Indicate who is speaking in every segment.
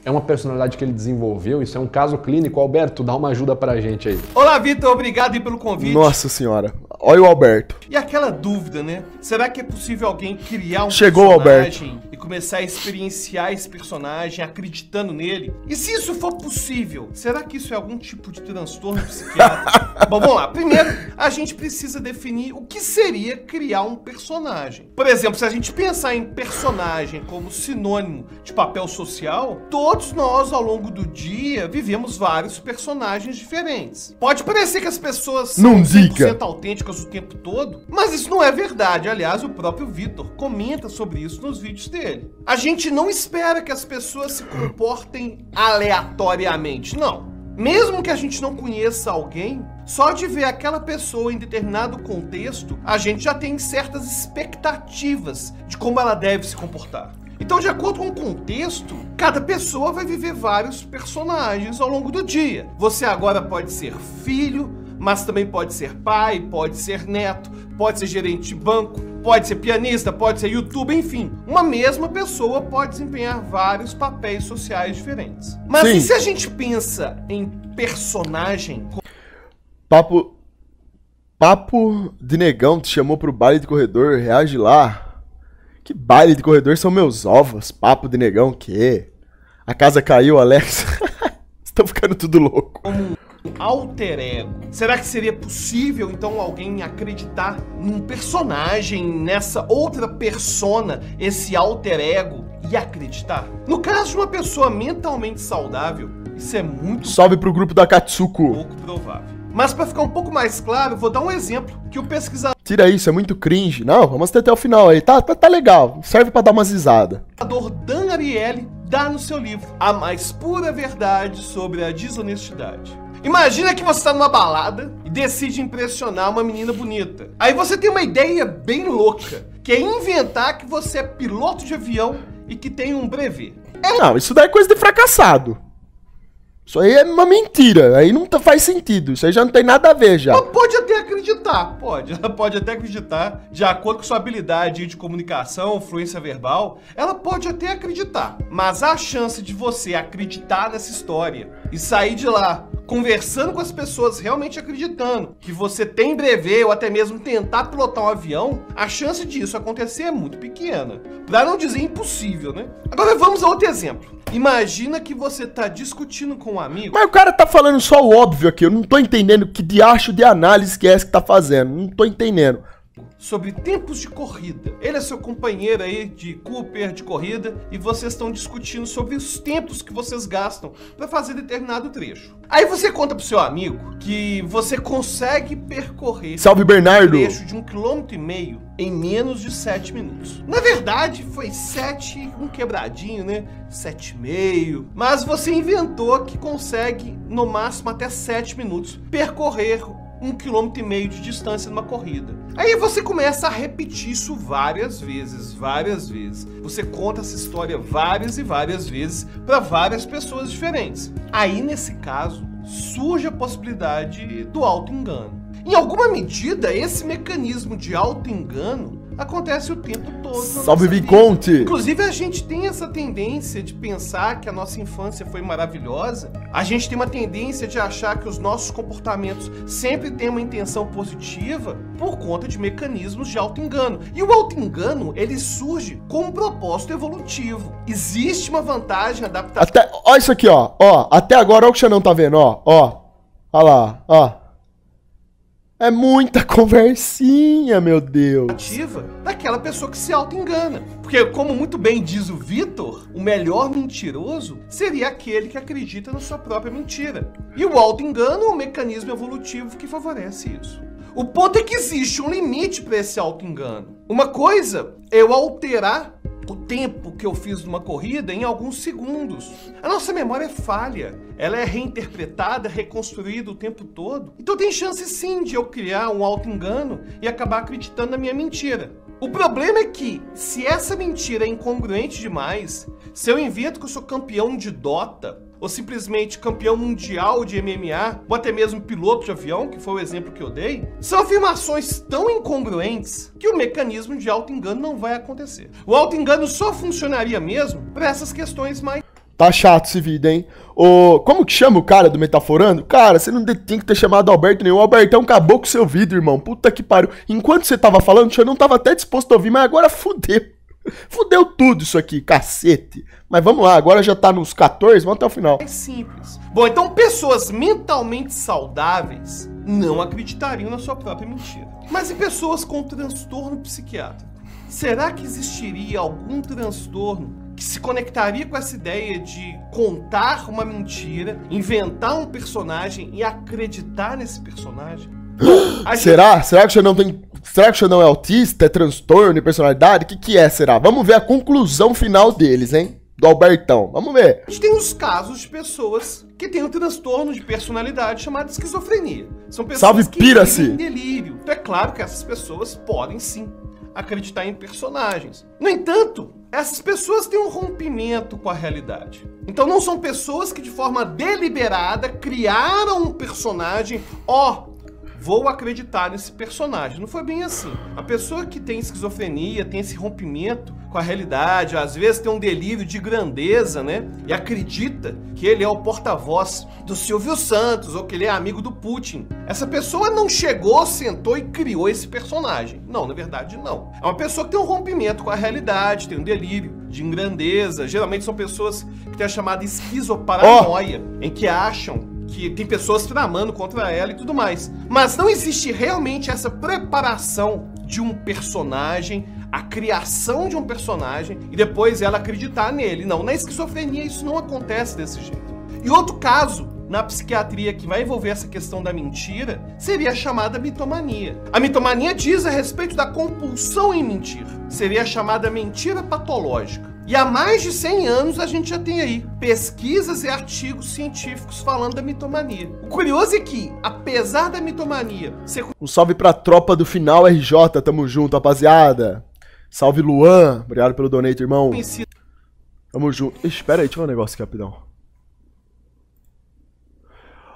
Speaker 1: É uma personalidade que ele desenvolveu, isso é um caso clínico. Alberto, dá uma ajuda pra gente aí.
Speaker 2: Olá, Vitor, obrigado aí pelo convite.
Speaker 3: Nossa senhora, olha o Alberto.
Speaker 2: E aquela dúvida, né? Será que é possível alguém criar um
Speaker 3: Chegou o
Speaker 2: personagem e começar a experienciar esse personagem acreditando nele? E se isso for possível, será que isso é algum tipo de transtorno psiquiátrico? Bom, vamos lá. Primeiro, a gente precisa definir o que seria criar um personagem. Por exemplo, se a gente pensar em personagem como sinônimo de papel social, todos nós, ao longo do dia, vivemos vários personagens diferentes. Pode parecer que as pessoas são 100% autênticas o tempo todo, mas isso não é verdade. Aliás, o próprio Vitor comenta sobre isso nos vídeos dele. A gente não espera que as pessoas se comportem aleatoriamente, não. Mesmo que a gente não conheça alguém, só de ver aquela pessoa em determinado contexto, a gente já tem certas expectativas de como ela deve se comportar. Então, de acordo com o contexto, cada pessoa vai viver vários personagens ao longo do dia. Você agora pode ser filho, mas também pode ser pai, pode ser neto, pode ser gerente de banco, pode ser pianista, pode ser youtuber, enfim. Uma mesma pessoa pode desempenhar vários papéis sociais diferentes. Mas e se a gente pensa em personagem...
Speaker 3: Papo de negão te chamou pro baile de corredor, reage lá. Que baile de corredor são meus ovos? Papo de negão, que? A casa caiu, Alex. Estão ficando tudo louco.
Speaker 2: Como um alter ego. Será que seria possível, então, alguém acreditar num personagem, nessa outra persona, esse alter ego, e acreditar? No caso de uma pessoa mentalmente saudável, isso é muito...
Speaker 3: Salve pro grupo da Katsuko.
Speaker 2: Pouco provável. Mas para ficar um pouco mais claro, vou dar um exemplo que o pesquisador...
Speaker 3: Tira isso, é muito cringe. Não, vamos até o final aí. Tá legal. Serve pra dar umas risadas.
Speaker 2: O Dan Ariely dá no seu livro A Mais Pura Verdade sobre a Desonestidade. Imagina que você tá numa balada e decide impressionar uma menina bonita. Aí você tem uma ideia bem louca, que é inventar que você é piloto de avião e que tem um brevet.
Speaker 3: Não, isso daí é coisa de fracassado. Isso aí é uma mentira, aí não faz sentido, isso aí já não tem nada a ver já.
Speaker 2: Ela pode até acreditar, ela pode até acreditar, de acordo com sua habilidade de comunicação, fluência verbal, ela pode até acreditar. Mas a chance de você acreditar nessa história e sair de lá conversando com as pessoas realmente acreditando que você tem brevet ou até mesmo tentar pilotar um avião, a chance disso acontecer é muito pequena. Pra não dizer impossível, né? Agora vamos a outro exemplo. Imagina que você tá discutindo com um amigo...
Speaker 3: Mas o cara tá falando só o óbvio aqui, eu não tô entendendo que diacho de análise que é essa que tá fazendo, não tô entendendo.
Speaker 2: Sobre tempos de corrida. Ele é seu companheiro aí de Cooper, de corrida, e vocês estão discutindo sobre os tempos que vocês gastam para fazer determinado trecho. Aí você conta pro seu amigo que você consegue percorrer...
Speaker 3: Salve, Bernardo!
Speaker 2: Um trecho de 1,5 km em menos de 7 minutos. Na verdade, foi 7, um quebradinho, né? 7,5. Mas você inventou que consegue, no máximo até 7 minutos, percorrer 1,5 km de distância numa corrida. Aí você começa a repetir isso várias vezes. Você conta essa história várias e várias vezes para várias pessoas diferentes. Aí, nesse caso, surge a possibilidade do auto-engano. Em alguma medida, esse mecanismo de auto-engano acontece o tempo todo.
Speaker 3: Salve, Viconte!
Speaker 2: Inclusive, a gente tem essa tendência de pensar que a nossa infância foi maravilhosa. A gente tem uma tendência de achar que os nossos comportamentos sempre têm uma intenção positiva por conta de mecanismos de auto-engano. E o auto-engano, ele surge com um propósito evolutivo. Existe uma vantagem adaptativa.
Speaker 3: Olha isso aqui, ó. Até agora, olha o que o Xanão tá vendo, ó. Olha lá, ó. É muita conversinha, meu Deus.
Speaker 2: Daquela pessoa que se auto-engana. Porque, como muito bem diz o Vitor, o melhor mentiroso seria aquele que acredita na sua própria mentira. E o auto-engano é um mecanismo evolutivo que favorece isso. O ponto é que existe um limite para esse auto-engano. Uma coisa é eu alterar o tempo que eu fiz numa corrida em alguns segundos. A nossa memória é falha, ela é reinterpretada, reconstruída o tempo todo. Então tem chance sim de eu criar um auto-engano e acabar acreditando na minha mentira. O problema é que, se essa mentira é incongruente demais, se eu invento que eu sou campeão de Dota, ou simplesmente campeão mundial de MMA, ou até mesmo piloto de avião, que foi o exemplo que eu dei, são afirmações tão incongruentes que o mecanismo de auto-engano não vai acontecer. O auto-engano só funcionaria mesmo para essas questões mais...
Speaker 3: Tá chato esse vídeo, hein? Como que chama o cara do Metaforando? Cara, você não tinha que ter chamado Alberto nenhum. O Albertão acabou com o seu vídeo, irmão. Puta que pariu. Enquanto você tava falando, eu não tava até disposto a ouvir, mas agora fudeu. Fudeu tudo isso aqui, cacete. Mas vamos lá, agora já tá nos 14, vamos até o final.
Speaker 2: É simples. Bom, então pessoas mentalmente saudáveis não acreditariam na sua própria mentira. Mas e pessoas com transtorno psiquiátrico? Será que existiria algum transtorno que se conectaria com essa ideia de contar uma mentira, inventar um personagem e acreditar nesse personagem?
Speaker 3: Será? Será que o Xandão tem... Será que o Xandão é autista, é transtorno de personalidade? O que é, será? Vamos ver a conclusão final deles, hein? Do Albertão. Vamos ver.
Speaker 2: A gente tem os casos de pessoas que têm um transtorno de personalidade chamado esquizofrenia. São pessoas
Speaker 3: Salve,
Speaker 2: que
Speaker 3: pira-se!
Speaker 2: vivem em delírio. Então é claro que essas pessoas podem sim acreditar em personagens. No entanto, essas pessoas têm um rompimento com a realidade. Então não são pessoas que de forma deliberada criaram um personagem, vou acreditar nesse personagem. Não foi bem assim. A pessoa que tem esquizofrenia, tem esse rompimento com a realidade, às vezes tem um delírio de grandeza, né? E acredita que ele é o porta-voz do Silvio Santos ou que ele é amigo do Putin. Essa pessoa não chegou, sentou e criou esse personagem. Não, na verdade não. É uma pessoa que tem um rompimento com a realidade, tem um delírio de grandeza. Geralmente são pessoas que têm a chamada esquizoparanoia, em que acham que tem pessoas tramando contra ela e tudo mais. Mas não existe realmente essa preparação de um personagem, a criação de um personagem e depois ela acreditar nele. Não, na esquizofrenia isso não acontece desse jeito. E outro caso na psiquiatria que vai envolver essa questão da mentira seria a chamada mitomania. A mitomania diz a respeito da compulsão em mentir. Seria a chamada mentira patológica. E há mais de 100 anos a gente já tem aí pesquisas e artigos científicos falando da mitomania. O curioso é que, apesar da mitomania ser...
Speaker 3: Um salve pra tropa do Final RJ, tamo junto, rapaziada. Salve, Luan. Obrigado pelo donate, irmão. Tamo junto. Ixi, pera aí, deixa eu ver um negócio aqui, rapidão.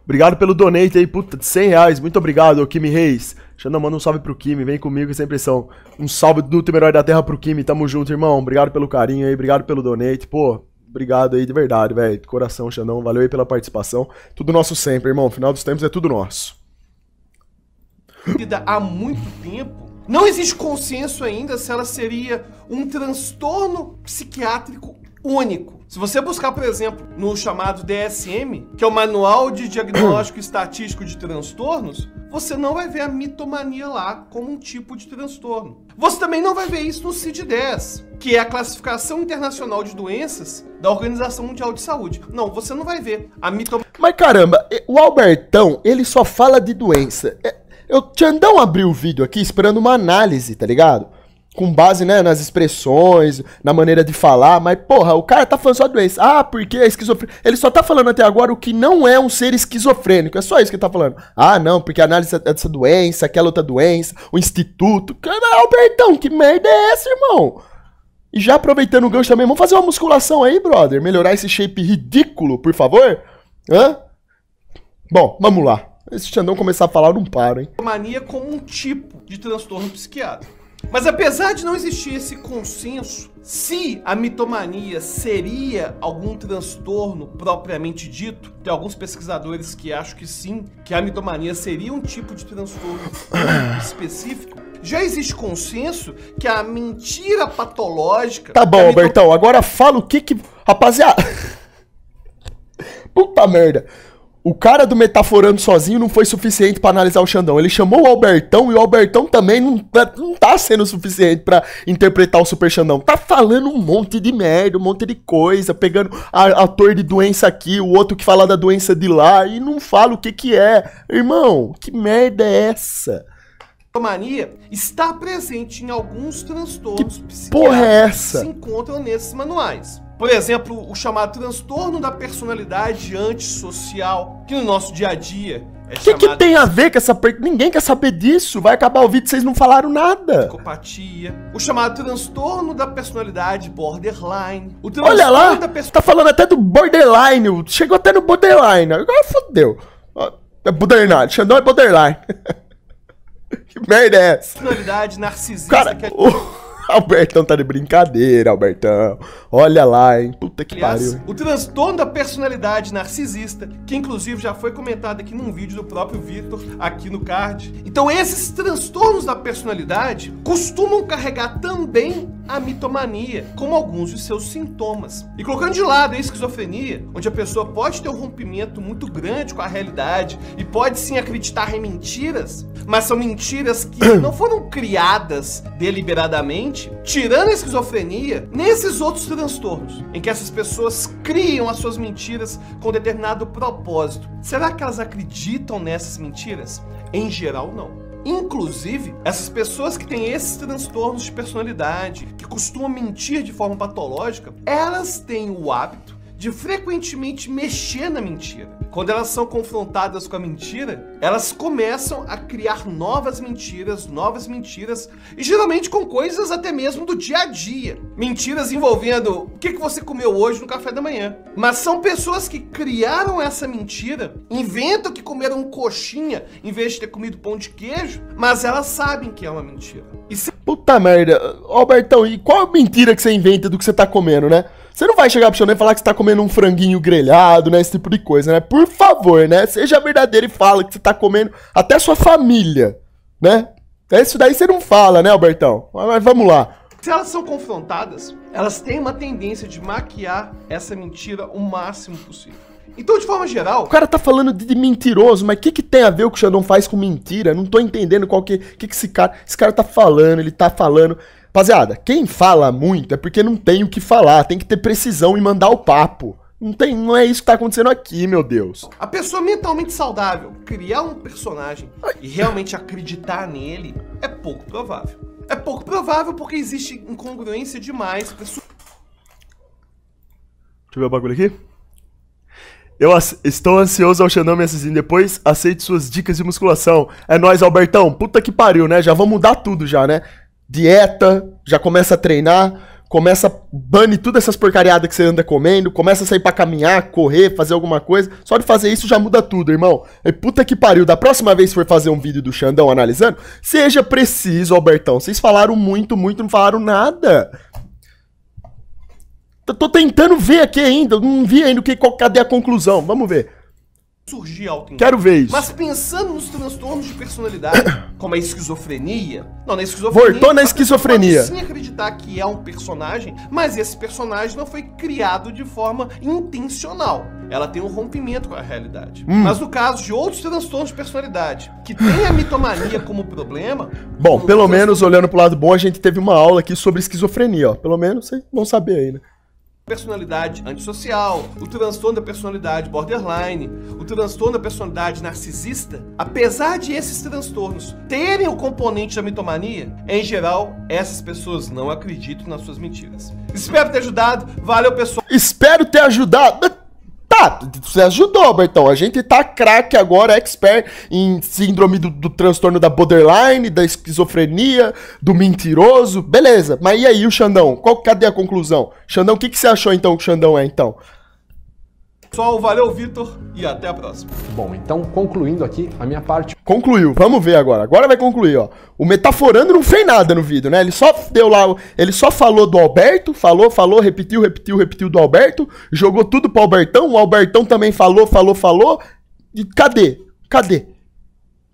Speaker 3: Obrigado pelo donate aí, puta, de 100 reais. Muito obrigado, Kimi Reis. Xandão, manda um salve pro Kimi, vem comigo sem pressão. Um salve do último herói da terra pro Kimi, tamo junto, irmão. Obrigado pelo carinho aí, obrigado pelo donate. Pô, obrigado aí de verdade, velho. De coração, Xandão, valeu aí pela participação. Tudo nosso sempre, irmão. Final dos tempos é tudo nosso.
Speaker 2: Há muito tempo, não existe consenso ainda se ela seria um transtorno psiquiátrico único. Se você buscar, por exemplo, no chamado DSM, que é o Manual de Diagnóstico Estatístico de Transtornos, você não vai ver a mitomania lá como um tipo de transtorno. Você também não vai ver isso no CID-10, que é a Classificação Internacional de Doenças da Organização Mundial de Saúde. Não, você não vai ver a mitomania.
Speaker 3: Mas caramba, o Albertão, ele só fala de doença. Eu Xandão abriu o vídeo aqui esperando uma análise, tá ligado? Com base, né, nas expressões, na maneira de falar, mas, porra, o cara tá falando só de doença. Ah, porque é esquizofrênico. Ele só tá falando até agora o que não é um ser esquizofrênico. É só isso que ele tá falando. Ah, não, porque a análise dessa doença, aquela outra doença, o instituto. Cara, Albertão, que merda é essa, irmão? E já aproveitando o gancho também, vamos fazer uma musculação aí, brother? Melhorar esse shape ridículo, por favor? Hã? Bom, vamos lá. Se o Xandão começar a falar, eu não paro, hein?
Speaker 2: Mania como um tipo de transtorno psiquiátrico. Mas apesar de não existir esse consenso, se a mitomania seria algum transtorno propriamente dito, tem alguns pesquisadores que acham que sim, que a mitomania seria um tipo de transtorno específico, já existe consenso que a mentira patológica...
Speaker 3: Tá bom, Albertão, agora fala o que... Rapaziada... Puta merda... O cara do Metaforando sozinho não foi suficiente pra analisar o Xandão. Ele chamou o Albertão e o Albertão também não tá sendo suficiente pra interpretar o Super Xandão. Tá falando um monte de merda, um monte de coisa, pegando ator de doença aqui, o outro que fala da doença de lá e não fala o que é. Irmão, que merda é essa?
Speaker 2: A mitomania está presente em alguns transtornos psiquiátricos
Speaker 3: porra é essa?
Speaker 2: que se encontram nesses manuais. Por exemplo, o chamado transtorno da personalidade antissocial, que no nosso dia a dia é chamado...
Speaker 3: que tem a ver com essa... Ninguém quer saber disso. Vai acabar o vídeo e vocês não falaram nada.
Speaker 2: Psicopatia. O chamado transtorno da personalidade borderline. O
Speaker 3: olha lá, tá falando até do borderline. Chegou até no borderline. Agora fodeu. É borderline. Xandão é borderline. Que merda é essa?
Speaker 2: Personalidade narcisista.
Speaker 3: Cara,
Speaker 2: que é...
Speaker 3: Albertão tá de brincadeira, Albertão. Olha lá, hein? Puta que
Speaker 2: Aliás,
Speaker 3: pariu.
Speaker 2: o transtorno da personalidade narcisista, que inclusive já foi comentado aqui num vídeo do próprio Vitor, aqui no card. Então esses transtornos da personalidade costumam carregar também a mitomania, como alguns de seus sintomas. E colocando de lado a esquizofrenia, onde a pessoa pode ter um rompimento muito grande com a realidade e pode sim acreditar em mentiras, mas são mentiras que não foram criadas deliberadamente, tirando a esquizofrenia, nesses outros transtornos, em que essas pessoas criam as suas mentiras com determinado propósito. Será que elas acreditam nessas mentiras? Em geral, não. Inclusive, essas pessoas que têm esses transtornos de personalidade, que costumam mentir de forma patológica, elas têm o hábito de frequentemente mexer na mentira. Quando elas são confrontadas com a mentira, elas começam a criar novas mentiras, e geralmente com coisas até mesmo do dia a dia. Mentiras envolvendo o que você comeu hoje no café da manhã. Mas são pessoas que criaram essa mentira, inventam que comeram coxinha em vez de ter comido pão de queijo, mas elas sabem que é uma mentira.
Speaker 3: Puta merda. Albertão, e qual a mentira que você inventa do que você tá comendo, né? Você não vai chegar pro Xandão e falar que você tá comendo um franguinho grelhado, né? Esse tipo de coisa, né? Por favor, né? Seja verdadeiro e fala que você tá comendo até sua família, né? Isso daí você não fala, né, Albertão? Mas vamos lá.
Speaker 2: Se elas são confrontadas, elas têm uma tendência de maquiar essa mentira o máximo possível. Então, de forma geral...
Speaker 3: O cara tá falando de mentiroso, mas o que tem a ver o que o Xandão faz com mentira? Não tô entendendo qual que esse cara tá falando, ele tá falando... Rapaziada, quem fala muito é porque não tem o que falar, tem que ter precisão e mandar o papo. Não é isso que tá acontecendo aqui, meu Deus.
Speaker 2: A pessoa mentalmente saudável criar um personagem e realmente acreditar nele é pouco provável. É pouco provável porque existe incongruência demais.
Speaker 3: Deixa eu ver o bagulho aqui. Estou ansioso ao Xandão me assistir. Depois aceite suas dicas de musculação. É nóis, Albertão. Puta que pariu, né? Já vamos mudar tudo já, né? Dieta, já começa a treinar, bane tudo essas porcariadas que você anda comendo, começa a sair pra caminhar, correr, fazer alguma coisa. Só de fazer isso já muda tudo, irmão. É puta que pariu. Da próxima vez que for fazer um vídeo do Xandão analisando, seja preciso, Albertão. Vocês falaram muito, não falaram nada. Tô tentando ver aqui ainda, não vi ainda cadê a conclusão. Vamos ver.
Speaker 2: Surgir autoengano.
Speaker 3: Quero ver isso.
Speaker 2: Mas pensando nos transtornos de personalidade, como a esquizofrenia... Não, na esquizofrenia...
Speaker 3: Voltou na esquizofrenia.
Speaker 2: Pode sim acreditar que é um personagem, mas esse personagem não foi criado de forma intencional. Ela tem um rompimento com a realidade. Mas no caso de outros transtornos de personalidade, que tem a mitomania como problema...
Speaker 3: Bom, pelo menos, olhando pro lado bom, a gente teve uma aula aqui sobre esquizofrenia, ó. Pelo menos vocês vão saber aí, né?
Speaker 2: Personalidade antissocial, o transtorno da personalidade borderline, o transtorno da personalidade narcisista, apesar de esses transtornos terem o componente da mitomania, em geral, essas pessoas não acreditam nas suas mentiras. Espero ter ajudado, valeu pessoal.
Speaker 3: Espero ter ajudado. Tá, você ajudou, Albertão. A gente tá craque agora, expert em síndrome do transtorno da borderline, da esquizofrenia, do mentiroso. Beleza, mas e aí o Xandão? Cadê a conclusão? Xandão, o que você achou então que o Xandão é, então?
Speaker 2: Pessoal, valeu, Vitor, e até a próxima.
Speaker 1: Bom, então, concluindo aqui a minha parte...
Speaker 3: Concluiu, vamos ver agora. Agora vai concluir, ó. O Metaforando não fez nada no vídeo, né? Ele só deu lá... Ele só falou do Alberto, falou, repetiu do Alberto, jogou tudo pro Albertão, o Albertão também falou. E cadê?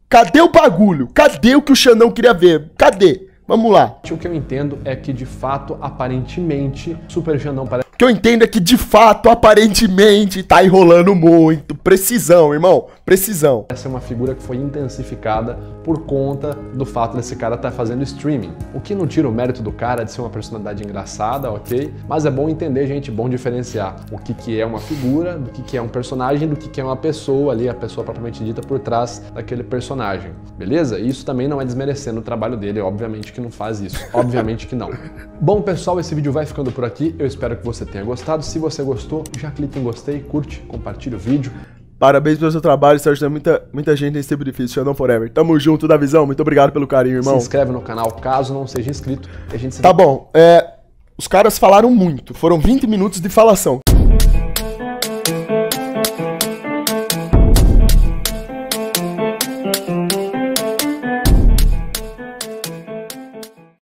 Speaker 3: Cadê o bagulho? Cadê o que o Xandão queria ver? Cadê? Vamos lá.
Speaker 1: O que eu entendo é que, de fato, aparentemente, Super Xandão parece...
Speaker 3: O que eu entendo é que, de fato, aparentemente, tá enrolando muito. Precisão, irmão. Precisão.
Speaker 1: Essa é uma figura que foi intensificada por conta do fato desse cara estar fazendo streaming. O que não tira o mérito do cara de ser uma personalidade engraçada, ok? Mas é bom entender, gente, bom diferenciar o que é uma figura, do que é um personagem, do que é uma pessoa ali, a pessoa propriamente dita por trás daquele personagem, beleza? E isso também não é desmerecendo o trabalho dele, obviamente que não faz isso, obviamente que não. Bom, pessoal, esse vídeo vai ficando por aqui, eu espero que você tenha gostado. Se você gostou, já clica em gostei, curte, compartilha o vídeo.
Speaker 3: Parabéns pelo seu trabalho, você ajuda muita gente nesse tempo difícil. Xandão Forever. Tamo junto, da visão. Muito obrigado pelo carinho, irmão.
Speaker 1: Se inscreve no canal caso não seja inscrito. A gente se...
Speaker 3: Tá bom, os caras falaram muito. Foram 20 minutos de falação.